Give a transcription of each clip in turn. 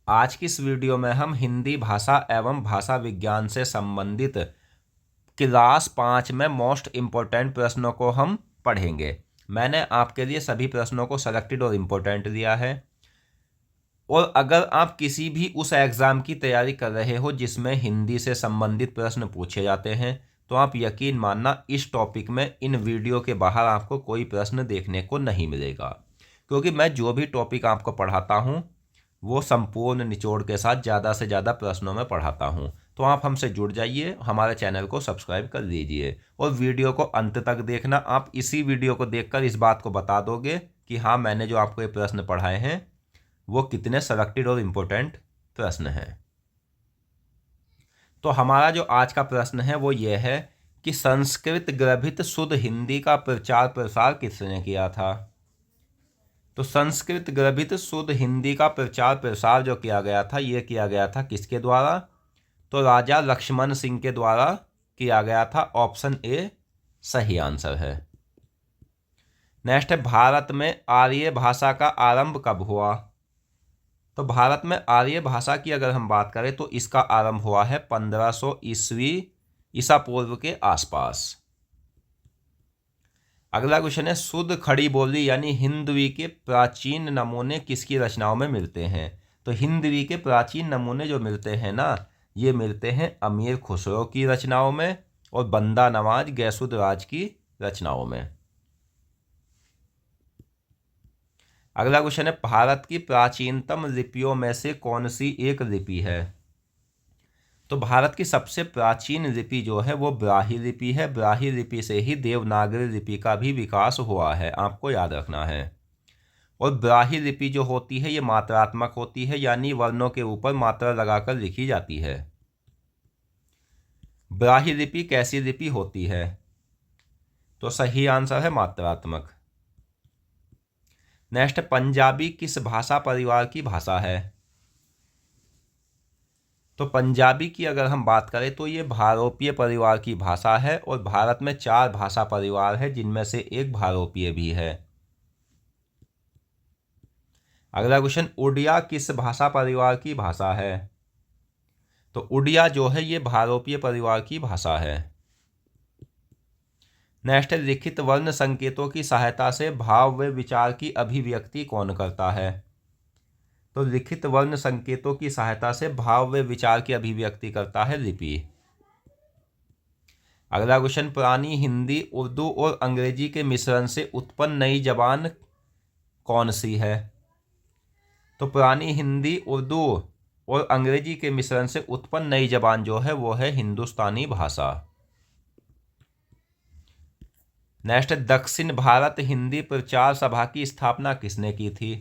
आज की इस वीडियो में हम हिंदी भाषा एवं भाषा विज्ञान से संबंधित क्लास 5 में मोस्ट इम्पोर्टेंट प्रश्नों को हम पढ़ेंगे। मैंने आपके लिए सभी प्रश्नों को सेलेक्टेड और इम्पोर्टेंट दिया है। और अगर आप किसी भी उस एग्ज़ाम की तैयारी कर रहे हो जिसमें हिंदी से संबंधित प्रश्न पूछे जाते हैं, तो आप यकीन मानना इस टॉपिक में इन वीडियो के बाहर आपको कोई प्रश्न देखने को नहीं मिलेगा, क्योंकि मैं जो भी टॉपिक आपको पढ़ाता हूँ वो संपूर्ण निचोड़ के साथ ज़्यादा से ज़्यादा प्रश्नों में पढ़ाता हूँ। तो आप हमसे जुड़ जाइए, हमारे चैनल को सब्सक्राइब कर लीजिए और वीडियो को अंत तक देखना। आप इसी वीडियो को देखकर इस बात को बता दोगे कि हाँ, मैंने जो आपको ये प्रश्न पढ़ाए हैं वो कितने सेलेक्टेड और इम्पोर्टेंट प्रश्न हैं। तो हमारा जो आज का प्रश्न है वो ये है कि संस्कृत ग्रभित शुद्ध हिंदी का प्रचार प्रसार किसने किया था। तो संस्कृत ग्रभित शुद्ध हिंदी का प्रचार प्रसार जो किया गया था, ये किया गया था किसके द्वारा? तो राजा लक्ष्मण सिंह के द्वारा किया गया था। ऑप्शन ए सही आंसर है। नेक्स्ट है, भारत में आर्य भाषा का आरंभ कब हुआ? तो भारत में आर्य भाषा की अगर हम बात करें तो इसका आरंभ हुआ है 1500 ईसा पूर्व के आसपास। अगला क्वेश्चन है, शुद्ध खड़ी बोली यानी हिंदवी के प्राचीन नमूने किसकी रचनाओं में मिलते हैं? तो हिंदवी के प्राचीन नमूने जो मिलते हैं ना, ये मिलते हैं अमीर खुसरो की रचनाओं में और बंदा नवाज गैसुदराज की रचनाओं में। अगला क्वेश्चन है, भारत की प्राचीनतम लिपियों में से कौन सी एक लिपि है? तो भारत की सबसे प्राचीन लिपि जो है वो ब्राह्मी लिपि है। ब्राह्मी लिपि से ही देवनागरी लिपि का भी विकास हुआ है, आपको याद रखना है। और ब्राह्मी लिपि जो होती है ये मात्रात्मक होती है, यानी वर्णों के ऊपर मात्रा लगाकर लिखी जाती है। ब्राह्मी लिपि कैसी लिपि होती है? तो सही आंसर है मात्रात्मक। नेक्स्ट, पंजाबी किस भाषा परिवार की भाषा है? तो पंजाबी की अगर हम बात करें तो ये भारोपीय परिवार की भाषा है और भारत में 4 भाषा परिवार है जिनमें से एक भारोपीय भी है। अगला क्वेश्चन, उड़िया किस भाषा परिवार की भाषा है? तो उड़िया जो है ये भारोपीय परिवार की भाषा है। नेक्स्ट, लिखित वर्ण संकेतों की सहायता से भाव व विचार की अभिव्यक्ति कौन करता है? तो लिखित वर्ण संकेतों की सहायता से भाव व विचार की अभिव्यक्ति करता है लिपि। अगला क्वेश्चन, पुरानी हिंदी उर्दू और अंग्रेजी के मिश्रण से उत्पन्न नई जबान कौन सी है? तो पुरानी हिंदी उर्दू और अंग्रेजी के मिश्रण से उत्पन्न नई जबान जो है वो है हिंदुस्तानी भाषा। नेक्स्ट, दक्षिण भारत हिंदी प्रचार सभा की स्थापना किसने की थी?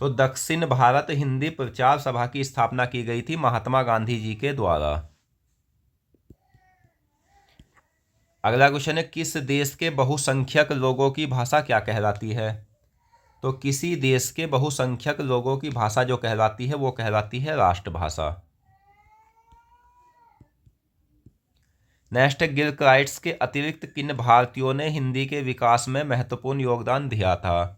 तो दक्षिण भारत हिंदी प्रचार सभा की स्थापना की गई थी महात्मा गांधी जी के द्वारा। अगला क्वेश्चन है, किस देश के बहुसंख्यक लोगों की भाषा क्या कहलाती है? तो किसी देश के बहुसंख्यक लोगों की भाषा जो कहलाती है वो कहलाती है राष्ट्रभाषा। नेक्स्ट, गिलक्राइट्स के अतिरिक्त किन भारतीयों ने हिंदी के विकास में महत्वपूर्ण योगदान दिया था?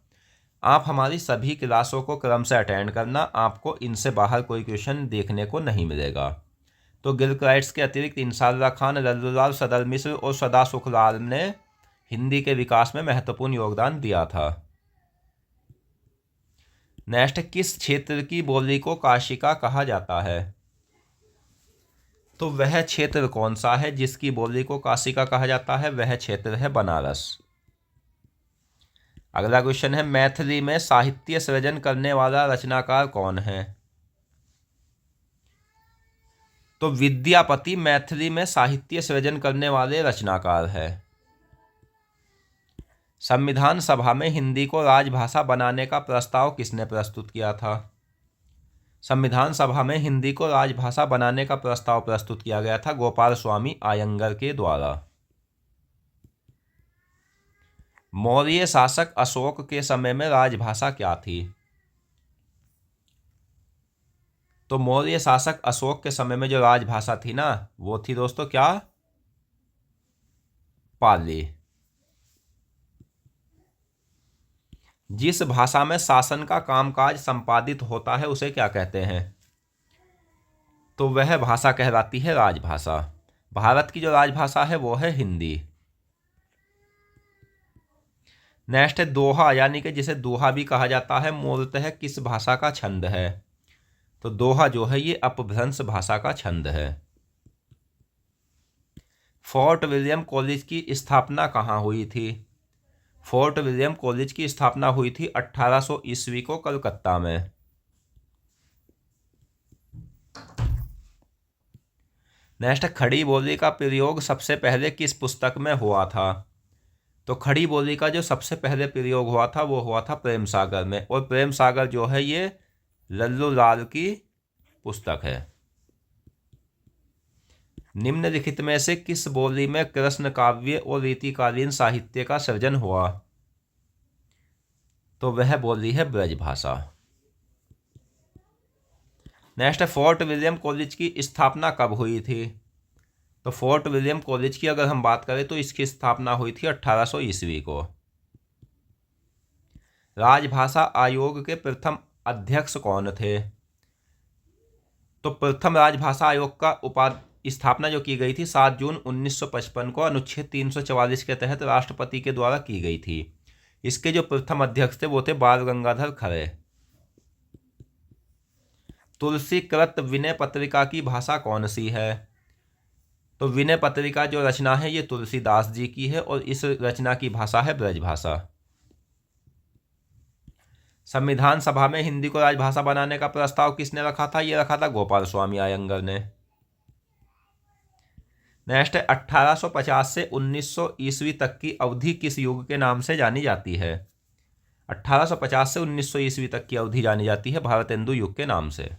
आप हमारी सभी क्लासों को क्रम से अटेंड करना, आपको इनसे बाहर कोई क्वेश्चन देखने को नहीं मिलेगा। तो गिलक्राइट्स के अतिरिक्त इंसाल्लाह खान, लल्लूलाल सदर मिश्र और सदा सुखलाल ने हिंदी के विकास में महत्वपूर्ण योगदान दिया था। नेक्स्ट, किस क्षेत्र की बोली को काशिका कहा जाता है? तो वह क्षेत्र कौन सा है जिसकी बोली को काशिका कहा जाता है? वह क्षेत्र है बनारस। अगला क्वेश्चन है, मैथिली में साहित्य सृजन करने वाला रचनाकार कौन है? तो विद्यापति मैथिली में साहित्य सृजन करने वाले रचनाकार है। संविधान सभा में हिंदी को राजभाषा बनाने का प्रस्ताव किसने प्रस्तुत किया था? संविधान सभा में हिंदी को राजभाषा बनाने का प्रस्ताव प्रस्तुत किया गया था गोपाल स्वामी आयंगर के द्वारा। मौर्य शासक अशोक के समय में राजभाषा क्या थी? तो मौर्य शासक अशोक के समय में जो राजभाषा थी ना, वो थी दोस्तों क्या? पाली। जिस भाषा में शासन का कामकाज संपादित होता है उसे क्या कहते हैं? तो वह भाषा कहलाती है राजभाषा। भारत की जो राजभाषा है वो है हिंदी। नेक्स्ट है दोहा, यानी कि जिसे दोहा भी कहा जाता है, मूलतः किस भाषा का छंद है? तो दोहा जो है ये अपभ्रंश भाषा का छंद है। फोर्ट विलियम कॉलेज की स्थापना कहाँ हुई थी? फोर्ट विलियम कॉलेज की स्थापना हुई थी 1800 ईस्वी को कलकत्ता में। नेक्स्ट, खड़ी बोली का प्रयोग सबसे पहले किस पुस्तक में हुआ था? तो खड़ी बोली का जो सबसे पहले प्रयोग हुआ था वो हुआ था प्रेम सागर में, और प्रेम सागर जो है ये लल्लू लाल की पुस्तक है। निम्नलिखित में से किस बोली में कृष्ण काव्य और रीतिकालीन साहित्य का सृजन हुआ? तो वह बोली है Brajbhasha. Next, fort William college की स्थापना कब हुई थी? तो फोर्ट विलियम कॉलेज की अगर हम बात करें तो इसकी स्थापना हुई थी 1800 ईस्वी को। राजभाषा आयोग के प्रथम अध्यक्ष कौन थे? तो प्रथम राजभाषा आयोग का स्थापना जो की गई थी 7 जून 1955 को अनुच्छेद 344 के तहत राष्ट्रपति के द्वारा की गई थी। इसके जो प्रथम अध्यक्ष थे वो थे बाल गंगाधर खरे। तुलसीकृत विनय पत्रिका की भाषा कौन सी है? तो विनय पत्रिका जो रचना है ये तुलसीदास जी की है और इस रचना की भाषा है ब्रजभाषा। संविधान सभा में हिंदी को राजभाषा बनाने का प्रस्ताव किसने रखा था? ये रखा था गोपाल स्वामी अयंगर ने। नेक्स्ट, 1850 से 1900 ईस्वी तक की अवधि किस युग के नाम से जानी जाती है? 1850 से 1900 ईस्वी तक की अवधि जानी जाती है भारतेंदु युग के नाम से।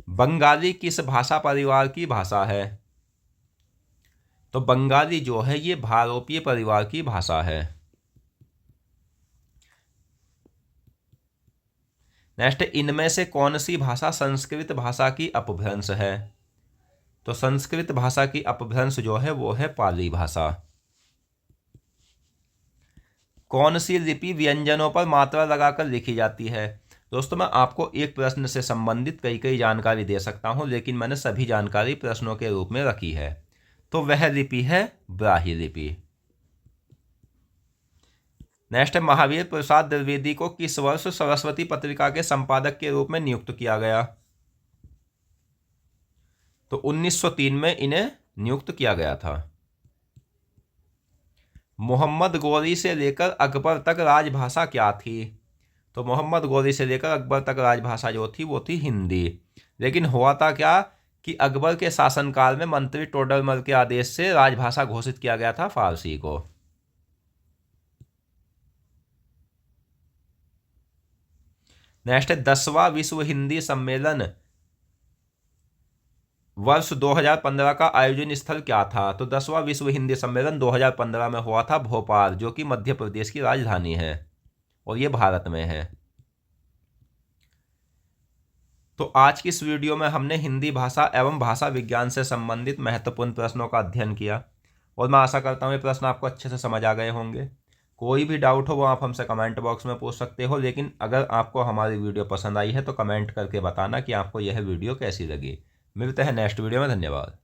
बंगाली किस भाषा परिवार की भाषा है? तो बंगाली जो है ये भारोपीय परिवार की भाषा है। नेक्स्ट, इनमें से कौन सी भाषा संस्कृत भाषा की अपभ्रंश है? तो संस्कृत भाषा की अपभ्रंश जो है वो है पाली भाषा। कौन सी लिपि व्यंजनों पर मात्रा लगाकर लिखी जाती है? दोस्तों, मैं आपको एक प्रश्न से संबंधित कई जानकारी दे सकता हूं, लेकिन मैंने सभी जानकारी प्रश्नों के रूप में रखी है। तो वह लिपि है ब्राह्मी लिपि। नेक्स्ट, महावीर प्रसाद द्विवेदी को किस वर्ष सरस्वती पत्रिका के संपादक के रूप में नियुक्त किया गया? तो 1903 में इन्हें नियुक्त किया गया था। मोहम्मद गौरी से लेकर अकबर तक राजभाषा क्या थी? तो मोहम्मद गौरी से लेकर अकबर तक राजभाषा जो थी वो थी हिंदी। लेकिन हुआ था क्या कि अकबर के शासनकाल में मंत्री टोडरमल के आदेश से राजभाषा घोषित किया गया था फारसी को। नेक्स्ट, 10वां विश्व हिंदी सम्मेलन वर्ष 2015 का आयोजन स्थल क्या था? तो 10वां विश्व हिंदी सम्मेलन 2015 में हुआ था भोपाल, जो कि मध्य प्रदेश की राजधानी है और ये भारत में है। तो आज की इस वीडियो में हमने हिंदी भाषा एवं भाषा विज्ञान से संबंधित महत्वपूर्ण प्रश्नों का अध्ययन किया और मैं आशा करता हूँ ये प्रश्न आपको अच्छे से समझ आ गए होंगे। कोई भी डाउट हो वो आप हमसे कमेंट बॉक्स में पूछ सकते हो, लेकिन अगर आपको हमारी वीडियो पसंद आई है तो कमेंट करके बताना कि आपको यह वीडियो कैसी लगी। मिलते हैं नेक्स्ट वीडियो में। धन्यवाद।